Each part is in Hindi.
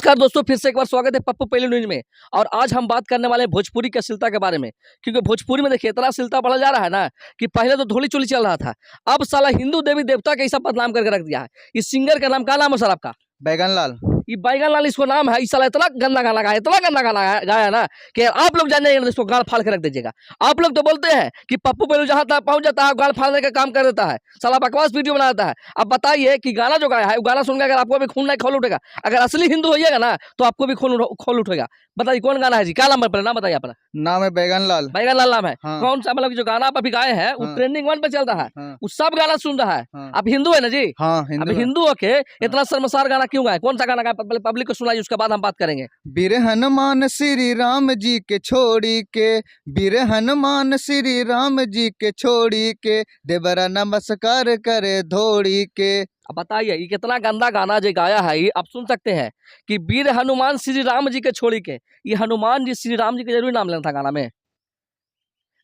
नमस्कार दोस्तों, फिर से एक बार स्वागत है पप्पू पहले न्यूज में। और आज हम बात करने वाले हैं भोजपुरी के अश्लीलता के बारे में। क्योंकि भोजपुरी में देखिए इतना अश्लीलता बढ़ा जा रहा है ना कि पहले तो धोली चोली चल रहा था, अब साला हिंदू देवी देवता के ऐसा बदनाम करके रख दिया है। इस सिंगर का नाम क्या नाम है सर आपका? बैगन लाल। ये बैगन लाल इसको नाम है। इस साला इतना गंदा गाना गाया, इतना गंदा गाना गाया ना कि आप लोग जान जाएंगे, इसको गाल फाड़ के रख दीजिएगा। आप लोग तो बोलते हैं कि पप्पू पहलू जहां तक पहुंच जाता है गाल फाड़ने का काम कर देता है, साला बकवास वीडियो बनाता है। अब बताइए कि गाना जो गाया है वो गाना सुनकर अगर आपको भी खून नहीं खोल उठेगा, अगर असली हिंदू होइएगा ना तो आपको भी खून खोल उठेगा। बताइए कौन गाना है जी? क्या नाम है? नाम बताइए अपना। नाम है बैगन लाल। बैगन लाल नाम है। हाँ। कौन सा मतलब जो गाना आप अभी गाए हैं वो हाँ। ट्रेंडिंग 1 पे चल रहा है, हाँ। वो सब गाना सुन रहा है। हाँ। आप हिंदू है ना जी? हाँ अब हिंदू है। हिंदू होके इतना शर्मसार गाना क्यों गाए? कौन सा गाना गाए? पहले पब्लिक को सुनाइए, उसके बाद हम बात करेंगे। वीर हनुमान श्री राम जी के छोड़ी के, वीर हनुमान श्री राम जी के छोड़ी के, देवरा नमस्कार करे धोड़ी के। अब बताइए ये कितना गंदा गाना जो गाया है। ये आप सुन सकते हैं कि वीर हनुमान श्री राम जी के छोड़ी के। ये हनुमान जी श्री राम जी का जरूरी नाम लेना था गाना में।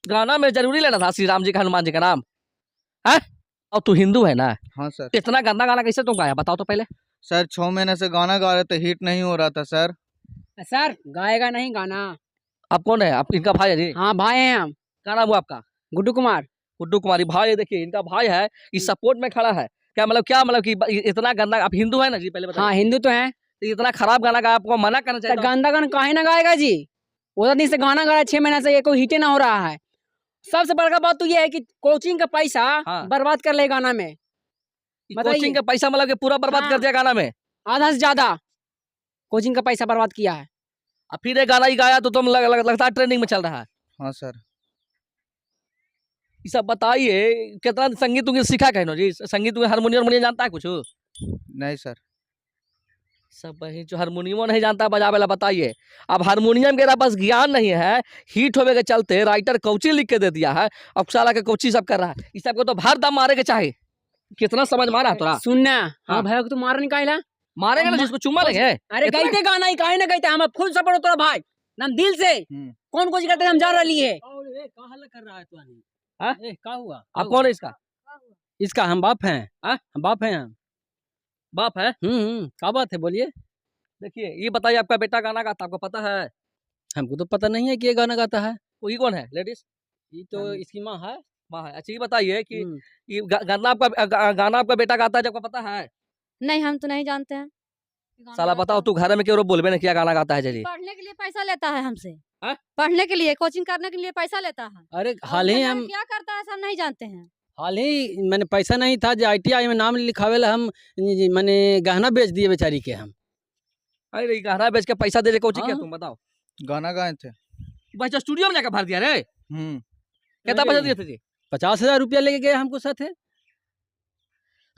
गाना में जरूरी लेना था श्री राम जी का, हनुमान जी का नाम है। और तू हिंदू है ना? हाँ सर। इतना गंदा गाना कैसे तुम गाया बताओ तो पहले। सर 6 महीने से गाना गा रहे थे, हिट नहीं हो रहा था सर। सर गाएगा नहीं गाना। आप कौन है? आप इनका भाई है जी? हाँ भाई हैं हम। क्या नाम हुआ आपका? गुड्डू कुमार। गुड्डू कुमारी भाई है। देखिए इनका भाई है, इस सपोर्ट में खड़ा है। क्या मतलब कि इतना गंदा। आप हिंदू है ना जी? पहले बताइए। हाँ हिंदू तो हैं। तो इतना खराब गाना गाया, आपको मना करना तो चाहिए था। गंदा गाना काहे ना गाएगा जी? उधर दिन से गाना गा रहा है, 6 महीने से, ये कोई हिटे ना हो रहा है। सबसे बड़का बात तो ये है कि कोचिंग का पैसा हाँ। बर्बाद कर ले गाना में। बताइए। कोचिंग का पैसा मतलब कि पूरा बर्बाद हाँ। कर दिया गाना में। आधा से ज्यादा कोचिंग का पैसा बर्बाद किया है। अब फिर ये गाना ही गाया तो तुम लगता है ट्रेंडिंग में चल रहा है। हाँ सर। ये सब बताइए कितना संगीत तुमने सीखा कहनो जी? संगीत में हारमोनियम जानता है कुछ? नहीं सर। सब वही जो हारमोनियम नहीं जानता बजावे ला। बताइए अब हारमोनियम के पास ज्ञान नहीं है, हिट होवे के चलते राइटर कोची लिख के दे दिया है। अब साला के कोची सब कर रहा है। इस सबको तो भर दम मारे के चाहे। कितना समझ मारा तोरा? सुनना। हाँ। हाँ भाई को तो मार निकाला। मारेगा ना जिसको चुम्मा लेंगे। अरे इतना- कहते गाना ही काहे ना कहते, हम फुल सपोर्ट हो तोरा भाई नाम दिल से। कौन कोचिंग करते हम जान रही है। कर रहा है तू हाँ? क्या हुआ? आप कौन है इसका? इसका हम बाप हैं। हाँ? हम बाप हैं हम। बाप है? क्या बात है बोलिए। देखिए ये बताइए आपका बेटा गाना गाता आपको पता है? हमको तो पता नहीं है कि ये गाना गाता है। वो ये कौन है लेडीज? ये तो इसकी माँ है। माँ है। अच्छा ये बताइए कि ये गाना आपका बेटा गाता है, जब आपको पता है? नहीं, हम तो नहीं जानते हैं। साला बताओ तू घर में क्यों बोलबे नहीं किया गाना गाता है जी? पढ़ने के लिए पैसा लेता है हमसे। हाँ? पढ़ने के लिए, कोचिंग करने के लिए पैसा लेता है। अरे और हाल ही बेचारा हम क्या करता है सब नहीं जानते हैं। हाल ही मैंने पैसा नहीं था जो ITI में नाम लिखावेला हम मैंने गहना बेच दिए बेचारी के हम। अरे गाना बेच के पैसा दे रहे कोची क्या? हाँ। तुम बताओ। गाना गाए थे। बच्चा स्टूडियो में जाकर भर दिया रे। कितना अरे। पैसा दिए थे जी? 50,000 रुपया लेके गए हमको साथ है।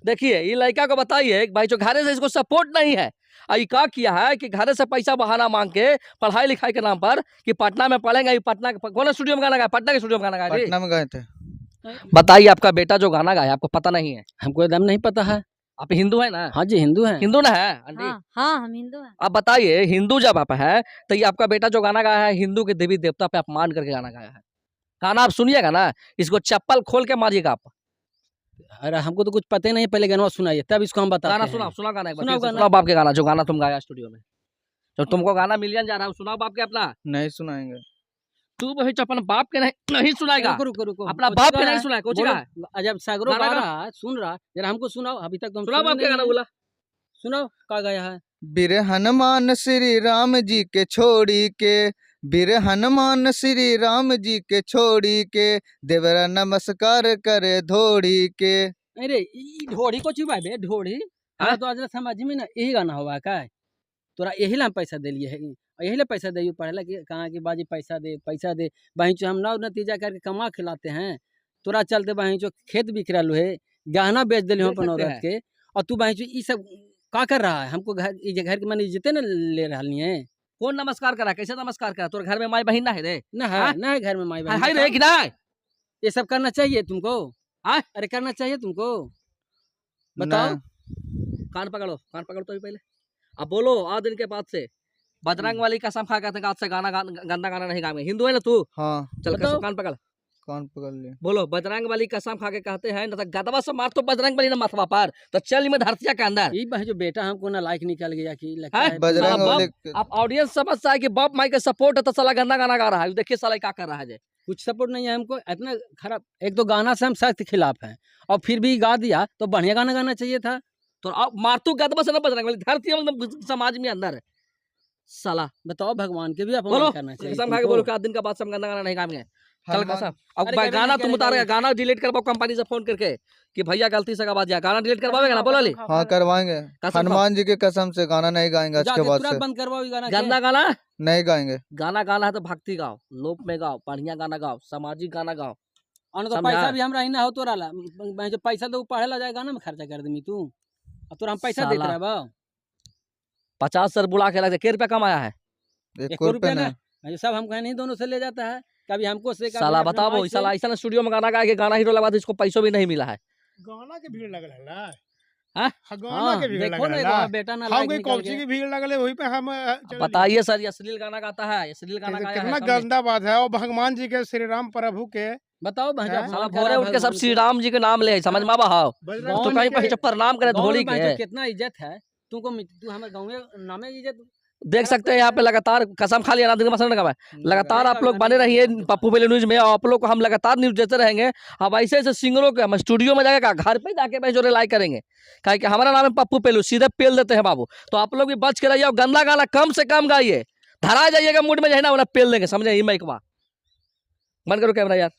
देखिए ये लड़का को बताइए भाई जो घरे से इसको सपोर्ट नहीं है, ये क्या किया है कि घरे से पैसा बहाना मांग के पढ़ाई लिखाई के नाम पर कि पटना में पढ़ेंगे। पटना कौन स्टूडियो में गाना गाया? पटना के स्टूडियो में गाना गाया जी? पटना में गए थे। बताइए आपका बेटा जो गाना गाया आपको पता नहीं है? हमको एकदम नहीं पता है। आप हिंदू है ना? हाँ जी हिंदू हैं। हिंदू ना है आंटी? हाँ हाँ, हम हिंदू हैं। आप बताइए हिंदू जब आप है तो ये आपका बेटा जो गाना गाया है हिंदू के देवी देवता पे अपमान करके गाना गाया है। गाना आप सुनिएगा ना, इसको चप्पल खोल के मारिएगा आप। अरे हमको तो कुछ पता ही नहीं, पहले गाना सुनाइए तब इसको हम बताते गाना हैं। सुनाओ गाना एक बार सुनाओ फिर से गाना। सुनाओ बाप के गाना, जो गाना तुम गाया स्टूडियो में, जो तुमको गाना मिलियन जा रहा है, सुनाओ बाप के अपना। नहीं सुनाएंगे। तू वही अपन बाप के नहीं सुनाएगा, रुको रुको रुको। अपना कुछ बाप गा के रहा नहीं है। सुनाए। कुछ बोलो। का है जब सागरो गाना गा गा। रहा है सुन रहा, जरा हमको सुनाओ। अभी तक तुम सुनाओ बाप के गाना बोला। सुनाओ क्या गाया है। वीर हनुमान श्री राम जी के छोड़ी के, वीर हनुमान श्री राम जी के छोड़ी के, देवरा नमस्कार करे धोड़ी के। अरे ई ढोड़ी को चुबा बे ढोड़ी। हाँ? तो आज समझ में ना यही गाना हुआ का तोरा यही ला हम पैसा दिलिए है, यही ला पैसा दे पढ़ला कि कहाँ की बाजी पैसा दे वहीं जो हम ना नतीजा करके कमा खिलाते हैं। तोरा चलते वहीं जो खेत बिक रहा है, गहना बेच दिली अपन सकते औरत के, और तू वहीं जो ये सब का कर रहा है। हमको घर के मन इज्जते न ले रहा है। कौन नमस्कार करा? कैसे नमस्कार करा? तोर घर में माई बहन ना है रे? ना हाँ? है ना है घर में माई बहन। हाय रे कि ना? ये सब करना चाहिए तुमको। हाँ? अरे करना चाहिए तुमको। बताओ। कान पकड़ो तो पहले। अब बोलो आज दिन के बाद से बजरंग वाली कसम खा कहते आज से गाना गंदा गाना नहीं गाएंगे। हिंदू है ना तू? हाँ। चल बताओ। कान पकड़। कान पकड़ लिया। बोलो बजरंग बली कसम खा के कहते हैं, न तो गदवा से मार तो बजरंग बली ना मथवा पर, तो चल में धरतिया के अंदर। ये भाई जो बेटा हमको ना लाइक निकल गया कि लगता हैं? है बजरंग साला वाले अब ऑडियंस समझता है कि बाप माई का सपोर्ट है तो साला गंदा गाना गा रहा है। देखिए साला क्या कर रहा है जे। कुछ सपोर्ट नहीं है हमको इतना खराब। एक तो गाना से हम सख्त खिलाफ हैं और फिर भी गा दिया तो बढ़िया गाना गाना चाहिए था। तो अब मारतू गदवा से ना बजरंग बली, धरती मतलब समाज में अंदर है साला। बताओ भगवान के भी बोलो अपमान करना चाहिए कसम खा के तुमको। बोलो, 4 दिन का बाद से हम गंदा गाना नहीं गाएंगे। कल हनुमान- कसम। अब अरे भाई कभी गाना नहीं तुम करेगा उतारेगा, ये। गाना डिलीट करवाओ कंपनी से फोन करके कि भैया गलती से गवा दिया। गाना डिलीट करवाएगा ना, बोला ली हाँ करवाएंगे। कसम हनुमान जी के कसम से गाना नहीं गाएंगे आज के जाके बाद तुरंत से, बंद करवाओ ये गाना के। गंदा गाना। नहीं गाएंगे। गाना गाना है तो भक्ति गाओ, लोक में गाओ, बढ़िया गाना गाओ, सामाजिक गाना गाओ। और तो समझा? पैसा भी हमरा ही ना हो तोरा ला। मैं जो पैसा दो पढ़े ला जाए गाना में खर्चा कर दमी तू। अब तोरा हम पैसा देते साला। रहबा 50 सर बुला के लगते, के रुपया कमाया है 1 1 रुपया रुपया ना। नहीं। ये सब हम कहीं नहीं दोनों से ले जाता है, कभी हमको से कभी साला अपने बताओ माई से। साला ऐसा स्टूडियो में गाना गा के गाना हीरो लगा दे, इसको पैसों भी नहीं मिला है। गाना के भीड़ लगल है हाँ? हाँ, गाना हाँ, के भीड़ देखो लगल ना है एगो बेटा ना हम लाइक कोई निकल कौची गया। की भीड़ लगल है वही पे हम चल बताइए सर, ये अश्लील गाना गाता है, ये अश्लील गाना गाया है कितना समझे? गंदा बात है। और भगवान जी के श्री राम प्रभु के बताओ भाई हैं? साला भोरे उठ के सब श्री राम जी के नाम ले, समझ में आवा हो बजरंग तो बली कहीं के- पे प्रणाम करे धोली के। कितना इज्जत है तुमको। तू हमारे गाँव में नामे इज्जत देख सकते हैं यहाँ पे लगातार कसम खा लिया ना, दिन का मसला लगा। लगातार आप लोग बने रहिए पप्पू बेले न्यूज में, और आप लोग को हम लगातार न्यूज देते रहेंगे। अब ऐसे ऐसे सिंगरों के हम स्टूडियो में जाकर घर पे जाके भाई जो रिलाई करेंगे, क्या कि हमारा नाम है पप्पू पेलू, सीधे पेल देते हैं बाबू। तो आप लोग भी बच के रहिए और गंदा गाना कम से कम गाइए, धरा जाइएगा मूड में, जो है ना पेल देंगे, समझे? ये मैकवा बंद करो कैमरा यार।